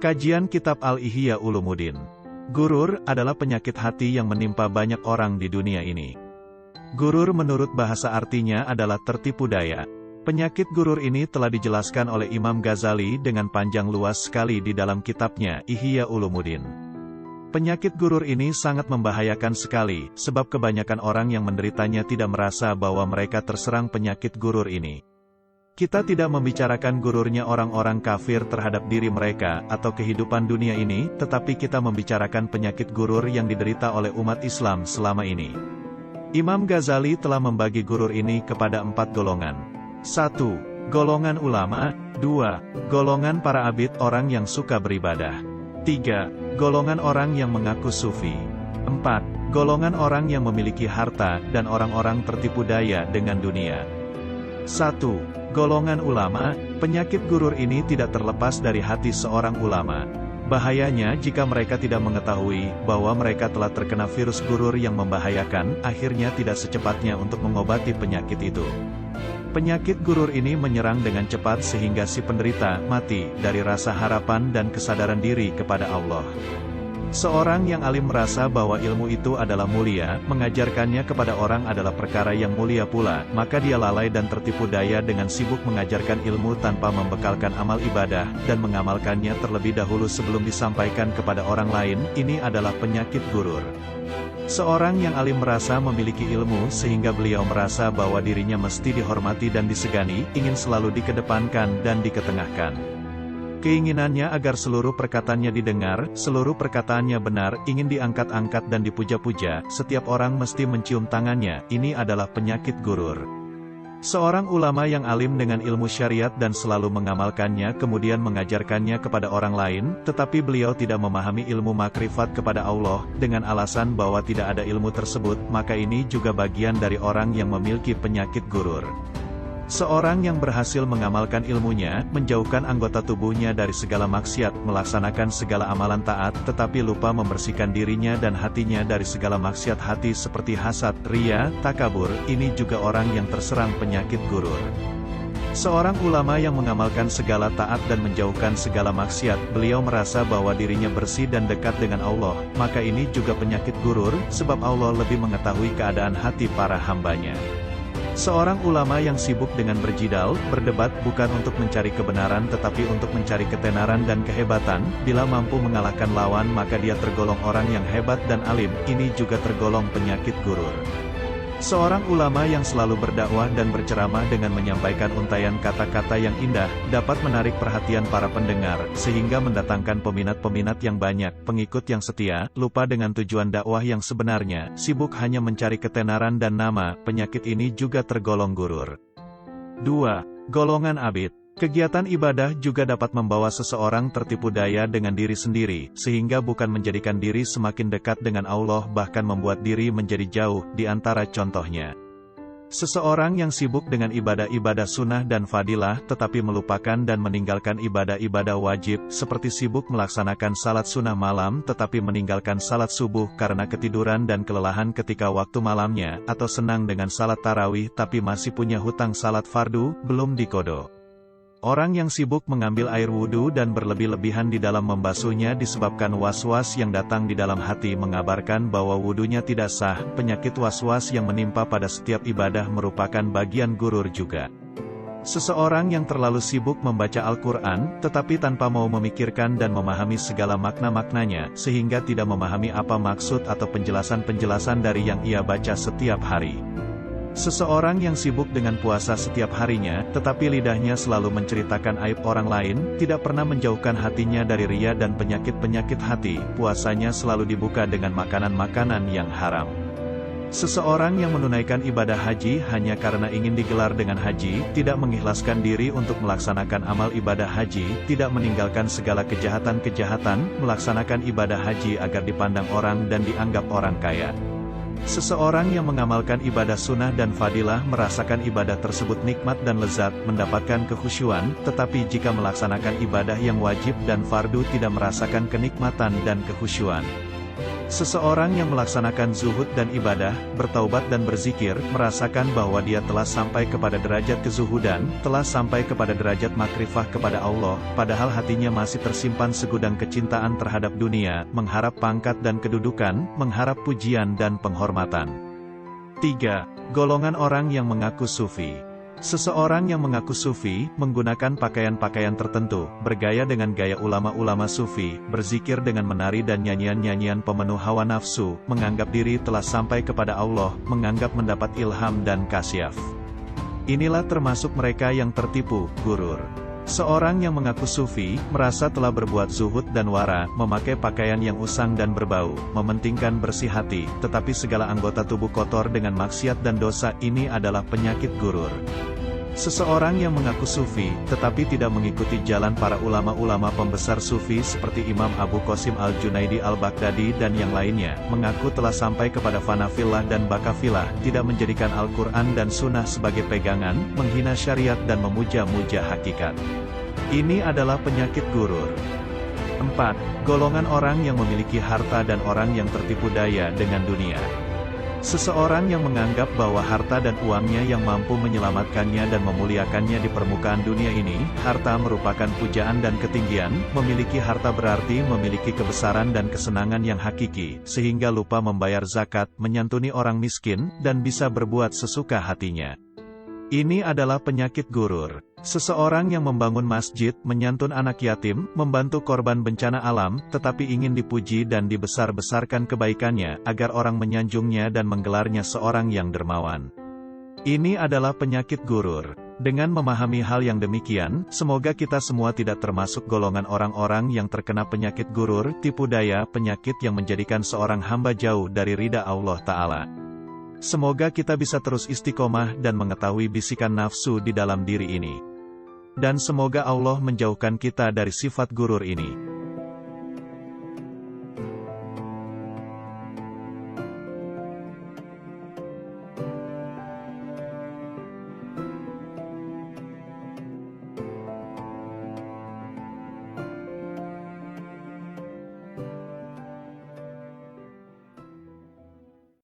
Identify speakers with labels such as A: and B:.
A: Kajian Kitab Al-Ihya Ulumuddin. Gurur adalah penyakit hati yang menimpa banyak orang di dunia ini. Gurur menurut bahasa artinya adalah tertipu daya. Penyakit gurur ini telah dijelaskan oleh Imam Ghazali dengan panjang luas sekali di dalam kitabnya Ihya Ulumuddin. Penyakit gurur ini sangat membahayakan sekali, sebab kebanyakan orang yang menderitanya tidak merasa bahwa mereka terserang penyakit gurur ini. Kita tidak membicarakan gururnya orang-orang kafir terhadap diri mereka atau kehidupan dunia ini, tetapi kita membicarakan penyakit gurur yang diderita oleh umat Islam selama ini. Imam Ghazali telah membagi gurur ini kepada 4 golongan. 1. Golongan ulama. 2. Golongan para abid, orang yang suka beribadah. 3. Golongan orang yang mengaku sufi. 4. Golongan orang yang memiliki harta dan orang-orang tertipu daya dengan dunia. 1. Golongan ulama. Penyakit gurur ini tidak terlepas dari hati seorang ulama. Bahayanya jika mereka tidak mengetahui bahwa mereka telah terkena virus gurur yang membahayakan, akhirnya tidak secepatnya untuk mengobati penyakit itu. Penyakit gurur ini menyerang dengan cepat sehingga si penderita mati dari rasa harapan dan kesadaran diri kepada Allah. Seorang yang alim merasa bahwa ilmu itu adalah mulia, mengajarkannya kepada orang adalah perkara yang mulia pula, maka dia lalai dan tertipu daya dengan sibuk mengajarkan ilmu tanpa membekalkan amal ibadah, dan mengamalkannya terlebih dahulu sebelum disampaikan kepada orang lain. Ini adalah penyakit gurur. Seorang yang alim merasa memiliki ilmu sehingga beliau merasa bahwa dirinya mesti dihormati dan disegani, ingin selalu dikedepankan dan diketengahkan. Keinginannya agar seluruh perkataannya didengar, seluruh perkataannya benar, ingin diangkat-angkat dan dipuja-puja, setiap orang mesti mencium tangannya. Ini adalah penyakit gurur. Seorang ulama yang alim dengan ilmu syariat dan selalu mengamalkannya kemudian mengajarkannya kepada orang lain, tetapi beliau tidak memahami ilmu makrifat kepada Allah, dengan alasan bahwa tidak ada ilmu tersebut, maka ini juga bagian dari orang yang memiliki penyakit gurur. Seorang yang berhasil mengamalkan ilmunya, menjauhkan anggota tubuhnya dari segala maksiat, melaksanakan segala amalan taat, tetapi lupa membersihkan dirinya dan hatinya dari segala maksiat hati seperti hasad, riya, takabur, ini juga orang yang terserang penyakit gurur. Seorang ulama yang mengamalkan segala taat dan menjauhkan segala maksiat, beliau merasa bahwa dirinya bersih dan dekat dengan Allah, maka ini juga penyakit gurur, sebab Allah lebih mengetahui keadaan hati para hambanya. Seorang ulama yang sibuk dengan berjidal, berdebat bukan untuk mencari kebenaran tetapi untuk mencari ketenaran dan kehebatan, bila mampu mengalahkan lawan maka dia tergolong orang yang hebat dan alim, ini juga tergolong penyakit gurur. Seorang ulama yang selalu berdakwah dan berceramah dengan menyampaikan untaian kata-kata yang indah, dapat menarik perhatian para pendengar, sehingga mendatangkan peminat-peminat yang banyak, pengikut yang setia, lupa dengan tujuan dakwah yang sebenarnya, sibuk hanya mencari ketenaran dan nama. Penyakit ini juga tergolong gurur. 2. Golongan abid. Kegiatan ibadah juga dapat membawa seseorang tertipu daya dengan diri sendiri, sehingga bukan menjadikan diri semakin dekat dengan Allah, bahkan membuat diri menjadi jauh. Di antara contohnya, seseorang yang sibuk dengan ibadah-ibadah sunnah dan fadilah, tetapi melupakan dan meninggalkan ibadah-ibadah wajib, seperti sibuk melaksanakan salat sunnah malam tetapi meninggalkan salat subuh karena ketiduran dan kelelahan ketika waktu malamnya, atau senang dengan salat tarawih tapi masih punya hutang salat fardu, belum diqodho. Orang yang sibuk mengambil air wudhu dan berlebih-lebihan di dalam membasuhnya disebabkan was-was yang datang di dalam hati mengabarkan bahwa wudhunya tidak sah. Penyakit was-was yang menimpa pada setiap ibadah merupakan bagian gurur juga. Seseorang yang terlalu sibuk membaca Al-Quran, tetapi tanpa mau memikirkan dan memahami segala makna-maknanya, sehingga tidak memahami apa maksud atau penjelasan-penjelasan dari yang ia baca setiap hari. Seseorang yang sibuk dengan puasa setiap harinya, tetapi lidahnya selalu menceritakan aib orang lain, tidak pernah menjauhkan hatinya dari riya dan penyakit-penyakit hati, puasanya selalu dibuka dengan makanan-makanan yang haram. Seseorang yang menunaikan ibadah haji hanya karena ingin digelar dengan haji, tidak mengikhlaskan diri untuk melaksanakan amal ibadah haji, tidak meninggalkan segala kejahatan-kejahatan, melaksanakan ibadah haji agar dipandang orang dan dianggap orang kaya. Seseorang yang mengamalkan ibadah sunnah dan fadilah merasakan ibadah tersebut nikmat dan lezat, mendapatkan kekhusyuan, tetapi jika melaksanakan ibadah yang wajib dan fardu tidak merasakan kenikmatan dan kekhusyuan. Seseorang yang melaksanakan zuhud dan ibadah, bertaubat dan berzikir, merasakan bahwa dia telah sampai kepada derajat kezuhudan, telah sampai kepada derajat makrifah kepada Allah, padahal hatinya masih tersimpan segudang kecintaan terhadap dunia, mengharap pangkat dan kedudukan, mengharap pujian dan penghormatan. 3. Golongan orang yang mengaku sufi. Seseorang yang mengaku sufi, menggunakan pakaian-pakaian tertentu, bergaya dengan gaya ulama-ulama sufi, berzikir dengan menari dan nyanyian-nyanyian pemenuh hawa nafsu, menganggap diri telah sampai kepada Allah, menganggap mendapat ilham dan kasyaf. Inilah termasuk mereka yang tertipu, gurur. Seorang yang mengaku sufi, merasa telah berbuat zuhud dan wara, memakai pakaian yang usang dan berbau, mementingkan bersih hati, tetapi segala anggota tubuh kotor dengan maksiat dan dosa. Ini adalah penyakit gurur. Seseorang yang mengaku sufi, tetapi tidak mengikuti jalan para ulama-ulama pembesar sufi seperti Imam Abu Qasim al-Junaidi al-Baghdadi dan yang lainnya, mengaku telah sampai kepada fanafillah dan bakafillah, tidak menjadikan Al-Quran dan Sunnah sebagai pegangan, menghina syariat dan memuja-muja hakikat. Ini adalah penyakit gurur. 4. Golongan orang yang memiliki harta dan orang yang tertipu daya dengan dunia. Seseorang yang menganggap bahwa harta dan uangnya yang mampu menyelamatkannya dan memuliakannya di permukaan dunia ini, harta merupakan pujaan dan ketinggian, memiliki harta berarti memiliki kebesaran dan kesenangan yang hakiki, sehingga lupa membayar zakat, menyantuni orang miskin, dan bisa berbuat sesuka hatinya. Ini adalah penyakit gurur. Seseorang yang membangun masjid, menyantun anak yatim, membantu korban bencana alam, tetapi ingin dipuji dan dibesar-besarkan kebaikannya, agar orang menyanjungnya dan menggelarnya seorang yang dermawan. Ini adalah penyakit gurur. Dengan memahami hal yang demikian, semoga kita semua tidak termasuk golongan orang-orang yang terkena penyakit gurur, tipu daya, penyakit yang menjadikan seorang hamba jauh dari ridha Allah Ta'ala. Semoga kita bisa terus istiqomah dan mengetahui bisikan nafsu di dalam diri ini. Dan semoga Allah menjauhkan kita dari sifat gurur ini.